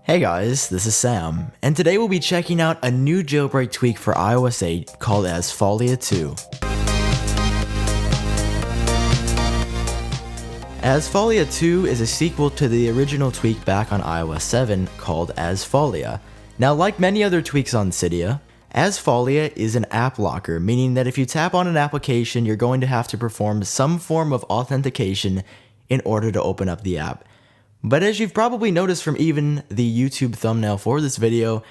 Hey guys, this is Sam, and today we'll be checking out a new jailbreak tweak for iOS 8 called Asfolia 2. Asfolia 2 is a sequel to the original tweak back on iOS 7 called Asfolia. Now, like many other tweaks on Cydia, Asfolia is an app locker, meaning that if you tap on an application, you're going to have to perform some form of authentication in order to open up the app. But as you've probably noticed from even the YouTube thumbnail for this video,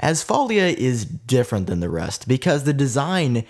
Asfolia is different than the rest because the design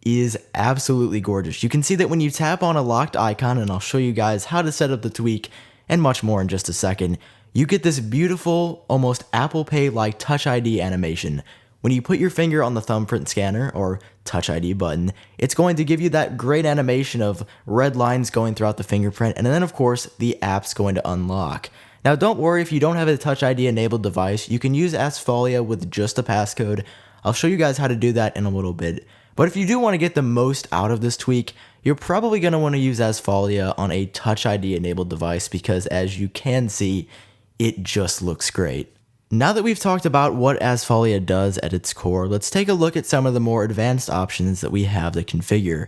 is absolutely gorgeous. You can see that when you tap on a locked icon, and I'll show you guys how to set up the tweak and much more in just a second, you get this beautiful, almost Apple Pay-like Touch ID animation. When you put your finger on the thumbprint scanner or Touch ID button, it's going to give you that great animation of red lines going throughout the fingerprint, and then of course the app's going to unlock. Now don't worry if you don't have a Touch ID enabled device, you can use Asfolia with just a passcode. I'll show you guys how to do that in a little bit. But if you do want to get the most out of this tweak, you're probably going to want to use Asfolia on a Touch ID enabled device because as you can see, it just looks great. Now that we've talked about what Asfolia does at its core, let's take a look at some of the more advanced options that we have to configure.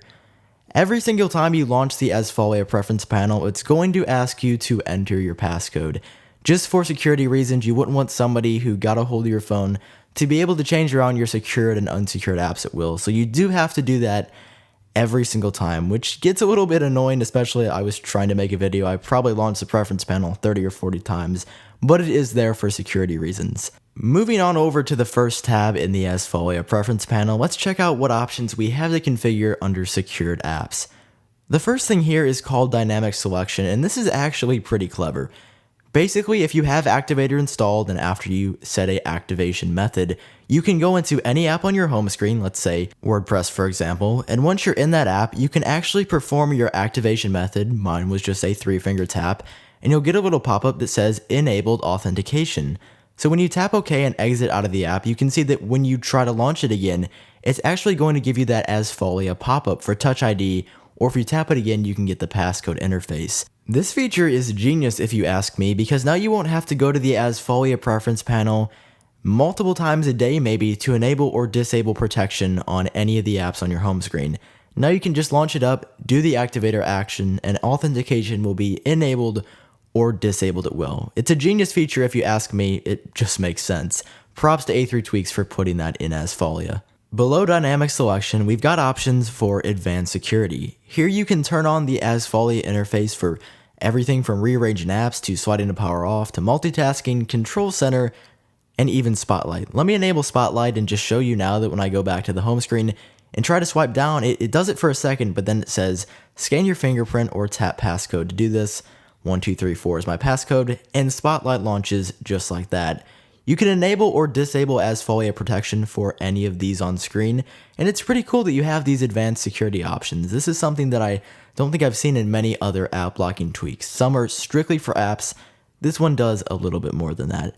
Every single time you launch the Asfolia preference panel, it's going to ask you to enter your passcode. Just for security reasons, you wouldn't want somebody who got a hold of your phone to be able to change around your secured and unsecured apps at will. So you do have to do that every single time, which gets a little bit annoying, especially I was trying to make a video. I probably launched the preference panel 30 or 40 times, but it is there for security reasons. Moving on over to the first tab in the Asfolia preference panel, let's check out what options we have to configure under secured apps. The first thing here is called dynamic selection, and this is actually pretty clever. Basically, if you have Activator installed and after you set a activation method, you can go into any app on your home screen, let's say WordPress for example, and once you're in that app, you can actually perform your activation method, mine was just a 3-finger tap, and you'll get a little pop-up that says Enabled Authentication. So when you tap OK and exit out of the app, you can see that when you try to launch it again, it's actually going to give you that Asfolia pop-up for Touch ID, or if you tap it again, you can get the passcode interface. This feature is genius if you ask me, because now you won't have to go to the Asfolia preference panel multiple times a day maybe to enable or disable protection on any of the apps on your home screen. Now you can just launch it up, do the activator action, and authentication will be enabled or disabled at will. It's a genius feature if you ask me, it just makes sense. Props to A3 Tweaks for putting that in Asfolia. Below dynamic selection, we've got options for advanced security. Here you can turn on the Asfolia interface for everything from rearranging apps to sliding the power off to multitasking, control center, and even Spotlight. Let me enable Spotlight and just show you now that when I go back to the home screen and try to swipe down, it does it for a second, but then it says scan your fingerprint or tap passcode to do this. 1234 is my passcode, and Spotlight launches just like that. You can enable or disable Asfolia protection for any of these on screen, and it's pretty cool that you have these advanced security options. This is something that I don't think I've seen in many other app blocking tweaks. Some are strictly for apps, this one does a little bit more than that.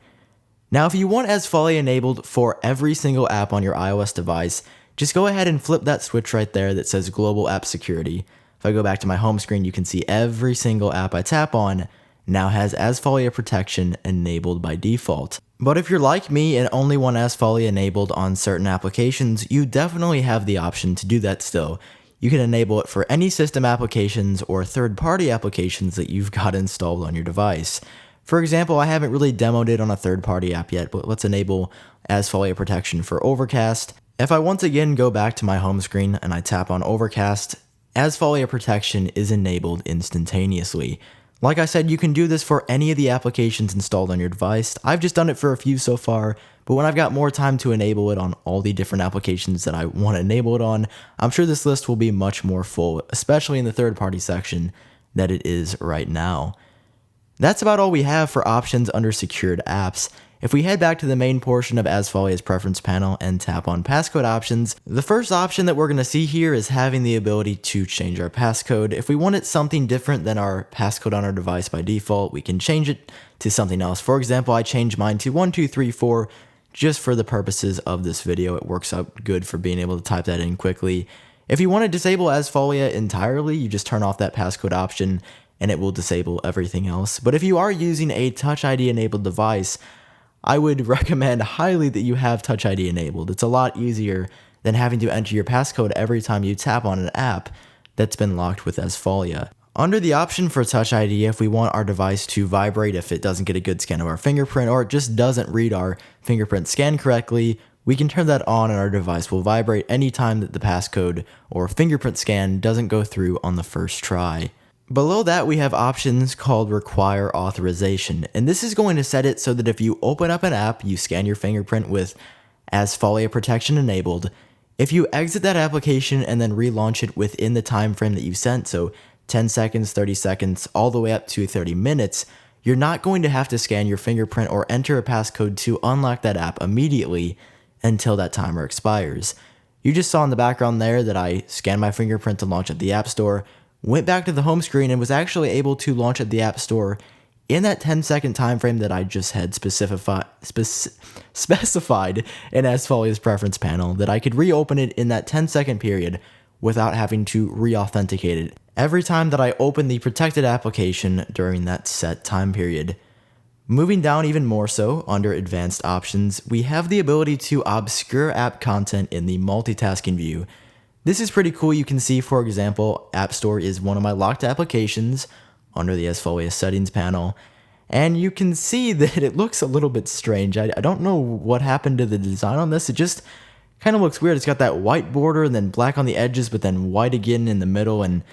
Now if you want Asfolia enabled for every single app on your iOS device, just go ahead and flip that switch right there that says Global App Security. If I go back to my home screen, you can see every single app I tap on now has Asfolia protection enabled by default. But if you're like me and only want Asfolia enabled on certain applications, you definitely have the option to do that still. You can enable it for any system applications or third-party applications that you've got installed on your device. For example, I haven't really demoed it on a third-party app yet, but let's enable Asfolia protection for Overcast. If I once again go back to my home screen and I tap on Overcast, Asfolia protection is enabled instantaneously. Like I said, you can do this for any of the applications installed on your device. I've just done it for a few so far, but when I've got more time to enable it on all the different applications that I want to enable it on, I'm sure this list will be much more full, especially in the third-party section that it is right now. That's about all we have for options under secured apps. If we head back to the main portion of Asfolia's preference panel and tap on passcode options, the first option that we're going to see here is having the ability to change our passcode. If we wanted something different than our passcode on our device by default, we can change it to something else. For example, I changed mine to 1234 just for the purposes of this video. It works out good for being able to type that in quickly. If you want to disable Asfolia entirely, you just turn off that passcode option and it will disable everything else. But if you are using a Touch ID enabled device, I would recommend highly that you have Touch ID enabled. It's a lot easier than having to enter your passcode every time you tap on an app that's been locked with Asfolia. Under the option for Touch ID, if we want our device to vibrate if it doesn't get a good scan of our fingerprint or it just doesn't read our fingerprint scan correctly, we can turn that on and our device will vibrate anytime that the passcode or fingerprint scan doesn't go through on the first try. Below that, we have options called Require Authorization, and this is going to set it so that if you open up an app, you scan your fingerprint with Asfolia protection enabled. If you exit that application and then relaunch it within the time frame that you sent, so 10 seconds, 30 seconds, all the way up to 30 minutes, you're not going to have to scan your fingerprint or enter a passcode to unlock that app immediately until that timer expires. You just saw in the background there that I scanned my fingerprint to launch at the App Store, went back to the home screen, and was actually able to launch at the App Store in that 10-second time frame that I just had specified in Asfolia's preference panel, that I could reopen it in that 10-second period without having to re-authenticate it every time that I open the protected application during that set time period. Moving down even more so, under advanced options, we have the ability to obscure app content in the multitasking view. This is pretty cool. You can see, for example, App Store is one of my locked applications under the Asfolia settings panel, and you can see that it looks a little bit strange. I don't know what happened to the design on this. It just kind of looks weird. It's got that white border and then black on the edges, but then white again in the middle, and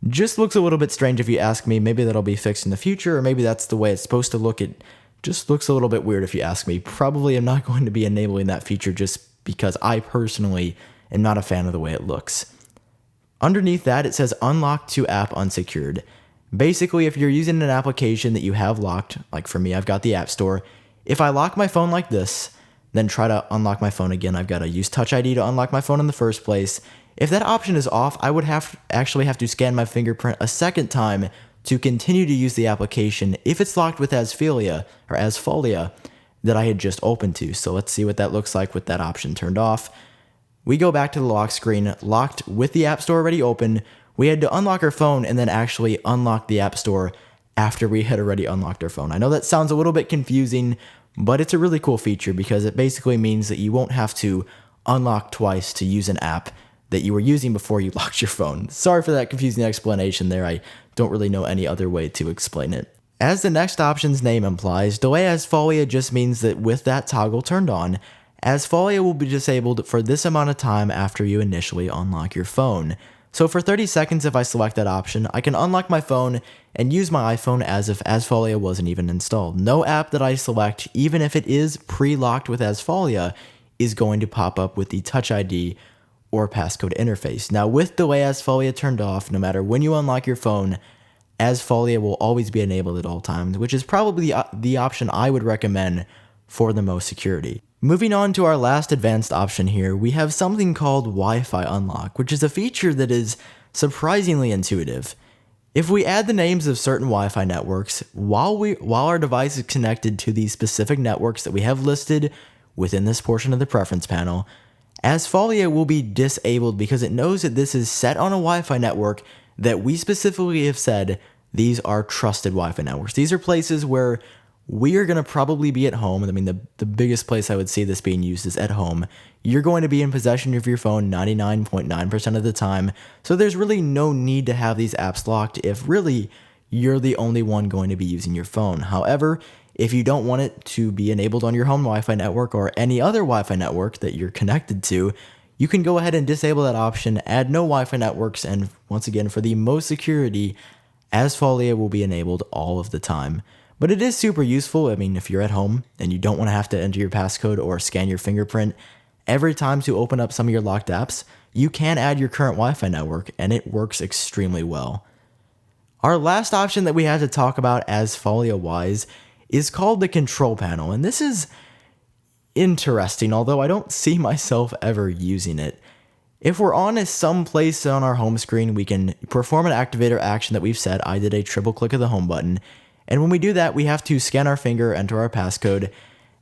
just looks a little bit strange if you ask me. Maybe that'll be fixed in the future, or maybe that's the way it's supposed to look. It just looks a little bit weird if you ask me. Probably am not going to be enabling that feature just because I personally am not a fan of the way it looks. Underneath that, it says unlock to app unsecured. Basically, if you're using an application that you have locked, like for me, I've got the App Store, if I lock my phone like this, then try to unlock my phone again, I've got to use Touch ID to unlock my phone in the first place. If that option is off, I would actually have to scan my fingerprint a second time to continue to use the application if it's locked with Asfolia that I had just opened to. So let's see what that looks like with that option turned off. We go back to the lock screen, locked with the App Store already open. We had to unlock our phone and then actually unlock the App Store after we had already unlocked our phone. I know that sounds a little bit confusing, but it's a really cool feature because it basically means that you won't have to unlock twice to use an app that you were using before you locked your phone. Sorry for that confusing explanation there. I don't really know any other way to explain it. As the next option's name implies, Delay Asfolia just means that with that toggle turned on, Asfolia will be disabled for this amount of time after you initially unlock your phone. So for 30 seconds, if I select that option, I can unlock my phone and use my iPhone as if Asfolia wasn't even installed. No app that I select, even if it is pre-locked with Asfolia, is going to pop up with the Touch ID or passcode interface. Now, with Delay Asfolia turned off, no matter when you unlock your phone, Asfolia will always be enabled at all times, which is probably the option I would recommend for the most security. Moving on to our last advanced option here, we have something called Wi-Fi Unlock, which is a feature that is surprisingly intuitive. If we add the names of certain Wi-Fi networks, while our device is connected to these specific networks that we have listed within this portion of the preference panel, Asfolia will be disabled because it knows that this is set on a Wi-Fi network that we specifically have said these are trusted Wi-Fi networks. These are places where we are going to probably be at home. I mean, the biggest place I would see this being used is at home. You're going to be in possession of your phone 99.9% of the time, so there's really no need to have these apps locked if really you're the only one going to be using your phone. However, if you don't want it to be enabled on your home Wi-Fi network or any other Wi-Fi network that you're connected to, you can go ahead and disable that option, add no Wi-Fi networks, and once again, for the most security, Asfolia will be enabled all of the time. But it is super useful. I mean, if you're at home and you don't want to have to enter your passcode or scan your fingerprint every time to open up some of your locked apps, you can add your current Wi-Fi network, and it works extremely well. Our last option that we had to talk about Asfolia-wise is called the control panel, and this is interesting, although I don't see myself ever using it. If we're on some place on our home screen, we can perform an activator action that we've set. I did a triple click of the home button, and when we do that, we have to scan our finger, enter our passcode,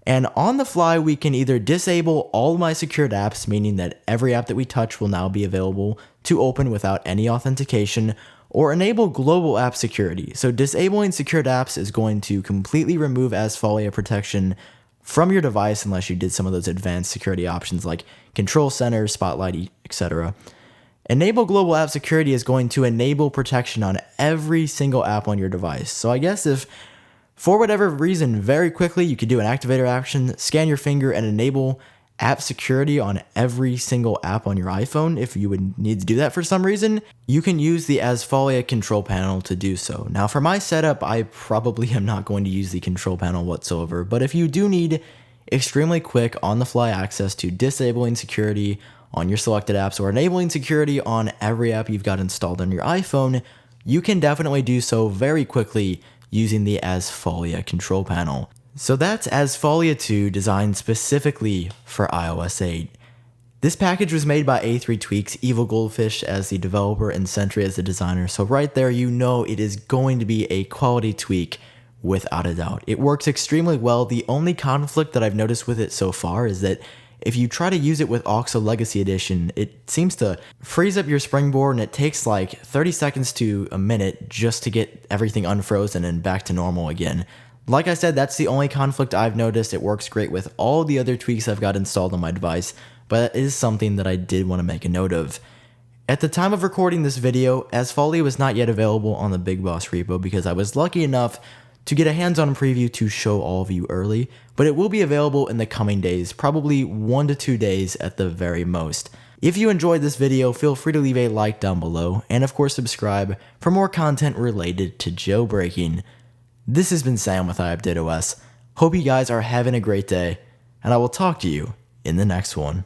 and on the fly, we can either disable all my secured apps, meaning that every app that we touch will now be available to open without any authentication, or enable global app security. So disabling secured apps is going to completely remove Asfolia protection from your device unless you did some of those advanced security options like Control Center, Spotlight, etc. Enable Global App Security is going to enable protection on every single app on your device. So I guess if, for whatever reason, very quickly you could do an activator action, scan your finger, and enable app security on every single app on your iPhone, if you would need to do that for some reason, you can use the Asfolia control panel to do so. Now for my setup, I probably am not going to use the control panel whatsoever, but if you do need extremely quick on-the-fly access to disabling security on your selected apps or enabling security on every app you've got installed on your iPhone, you can definitely do so very quickly using the Asfolia control panel. So that's Asfolia 2, designed specifically for iOS 8. This package was made by A3 Tweaks, Evil Goldfish as the developer, and Sentry as the designer, so right there you know it is going to be a quality tweak without a doubt. It works extremely well. The only conflict that I've noticed with it so far is that if you try to use it with OXO Legacy Edition, it seems to freeze up your springboard and it takes like 30 seconds to a minute just to get everything unfrozen and back to normal again. Like I said, that's the only conflict I've noticed. It works great with all the other tweaks I've got installed on my device, but it is something that I did want to make a note of. At the time of recording this video, Asfolia was not yet available on the Big Boss repo because I was lucky enough to get a hands-on preview to show all of you early, but it will be available in the coming days, probably 1 to 2 days at the very most. If you enjoyed this video, feel free to leave a like down below, and of course subscribe for more content related to jailbreaking. This has been Sam with iUpdateOS. Hope you guys are having a great day, and I will talk to you in the next one.